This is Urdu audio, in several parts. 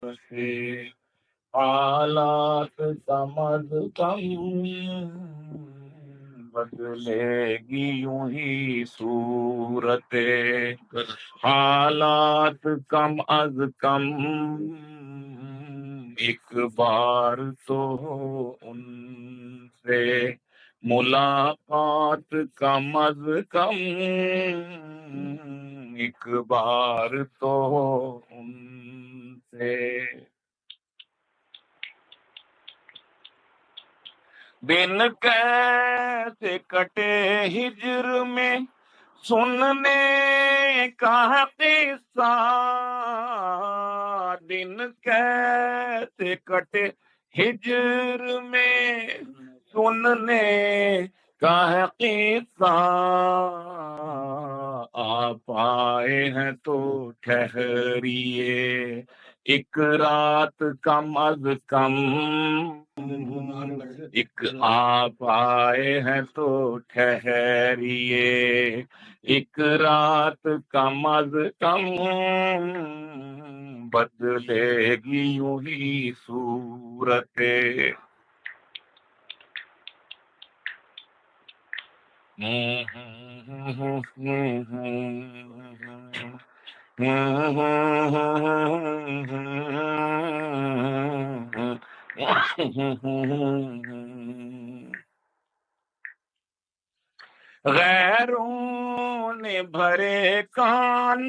سے حالات سمجھ کم بدلے گی یوں ہی صورت، حالات کم از کم ایک بار تو ان سے ملاقات کم از کم ایک بار تو ان سے دن کیسے کٹے ہجر میں سننے کا قصہ، دن کیسے کٹے ہجر میں سننے کا قصہ، آپ آئے ہیں تو ٹھہریے ایک رات کم از کم، ایک آپ آئے ہیں تو ٹھہریے ایک رات کم از کم بدلے گی یوں ہی صورت، غیروں نے بھرے کان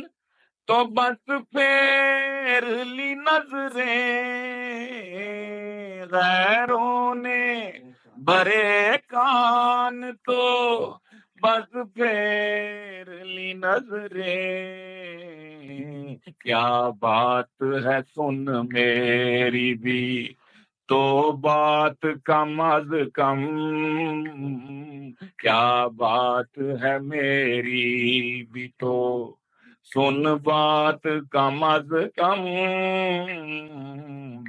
تو بس پھیر لی نظریں، غیروں نے بھرے کان تو بس پھیر لی نظریں، کیا بات ہے سن میری بھی تو بات کم از کم، کیا بات ہے میری بھی تو سن بات کم از کم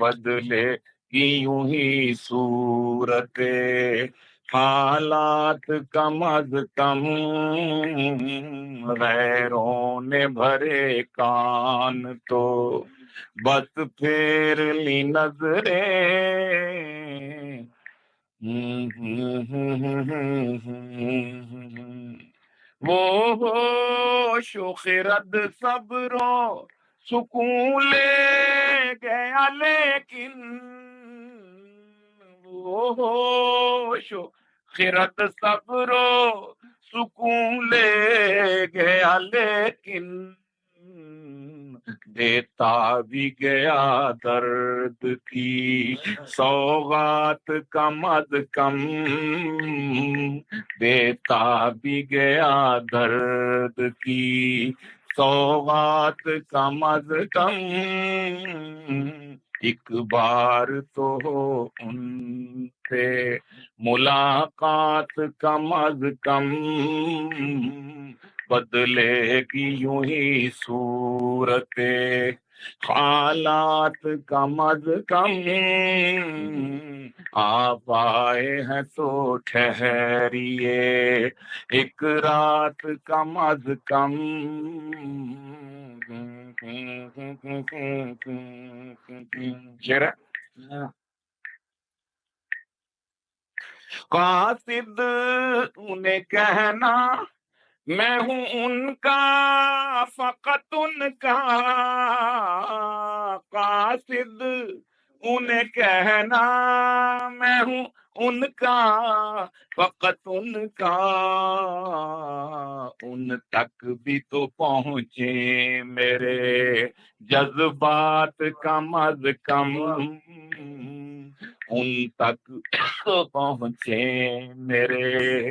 بدلے کی یوں ہی صورت، حالات کم از کم غیروں نے بھرے کان تو بس پھیر لی نظریں، وہ ہوش و خرد صبروں سکون لے گیا لیکن، وہ ہوش و خرد صبروں سکون لے گیا لیکن دیتا بھی گیا درد کی سوغات کم از کم، دیتا بھی گیا درد کی سوغات کم از کم ایک بار تو ان سے ملاقات کم از کم بدلے گی یوں ہی صورت، حالات کم از کم آپ آئے ہیں تو ٹھہریے ایک رات کم از کم، شعر ہے؟ قاصد انہیں کہنا میں ہوں ان کا فقط ان کا، قاصد انہیں کہنا میں ہوں ان کا فقط ان کا، ان تک بھی تو پہنچے میرے جذبات کم از کم، ان تک تو پہنچے میرے،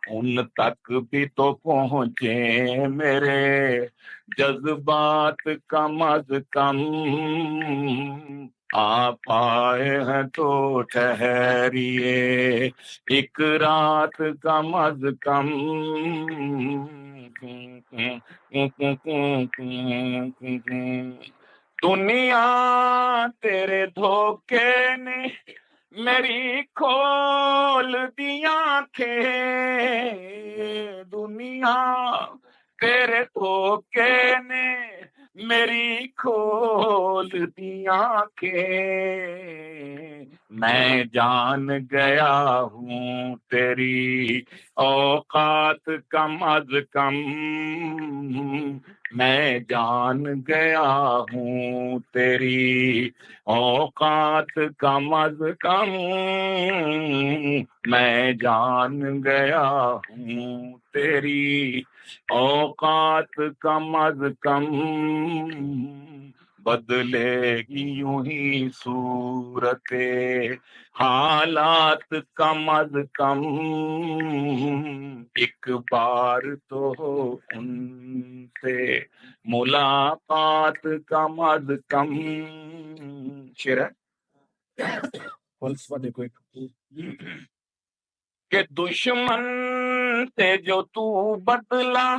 ان تک بھی تو پہنچے میرے جذبات کم از کم، آپ آئے ہیں تو ٹھہریے ایک رات کم از کم، دنیا تیرے دھوکے نے میری کھول دی آنکھیں، دنیا تیرے دھوکے نے میری کھول دی آنکھیں، میں جان گیا ہوں تیری اوقات کم از کم، میں جان گیا ہوں تیری اوقات کم از کم، میں جان گیا ہوں تیری اوقات کم از کم، بدلے گی یوں ہی صورت حالات کم از کم، ایک بار تو ہو ان سے ملاقات کم از کم۔ شعر ہے فلسفہ دیکھو ایک کہ دشمن سے جو تو بدلا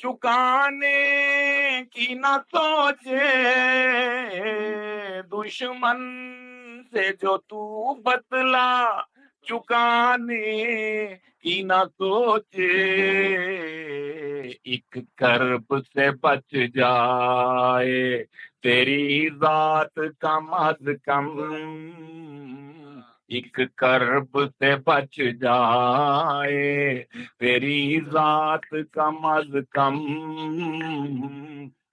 چکانے کی نہ سوچے، دشمن سے جو تو بدلا چکانے کی نہ سوچے، ایک کرب سے بچ جائے تیری ذات کم از کم، ایک کرب سے بچ جائے تیری ذات کم از کم،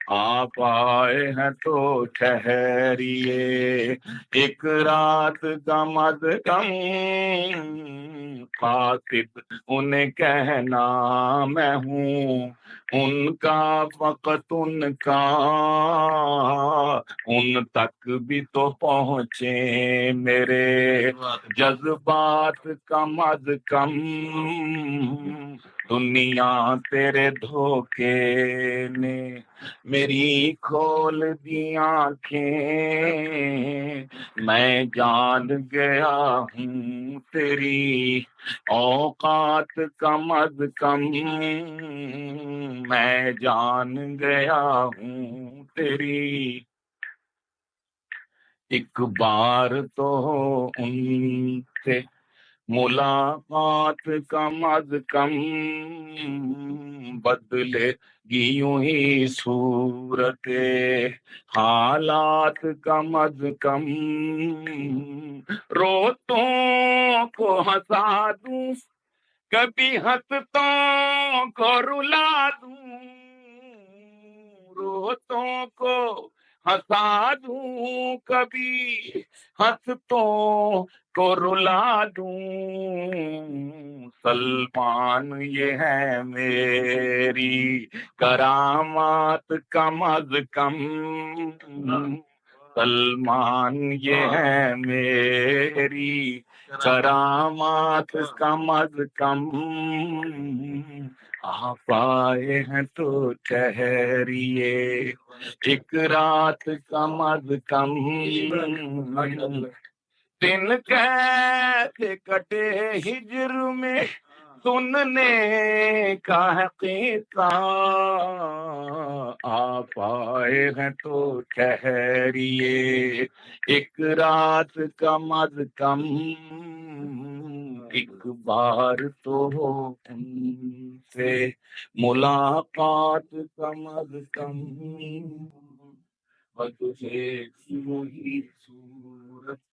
آپ آئے ہیں تو ٹھہریے ایک رات کم از کم، قاصد انہیں کہنا میں ہوں ان کا فقط ان کا، ان تک بھی تو پہنچے میرے جذبات کم از کم، دنیا تیرے دھوکے نے میری کھول دی آنکھیں، میں جان گیا ہوں تیری اوقات کم از کم، میں جان گیا ہوں تیری، ایک بار تو ان سے ملاقات کم از کم، بدلے گی یوں ہی صورت حالات کم از کم، روتوں کو ہنسا دوں کبھی ہنستوں کو رلا دوں، روتوں کو ہنسا دوں کبھی ہنستوں کو رلا دوں، سلمان یہ ہے میری کرامات کم از کم، سلمان یہ ہے میری کرامات کم از کم، آپ آئے ہیں تو ٹھہریے ایک رات کم از کم، دن کیسے کٹے ہجر میں سننے کا ہے قصہ، آپ آئے ہیں تو ٹھہریے ایک رات کم از کم، ایک بار تو ہو ان سے ملاقات کم از کم، بس ایک وہی صورت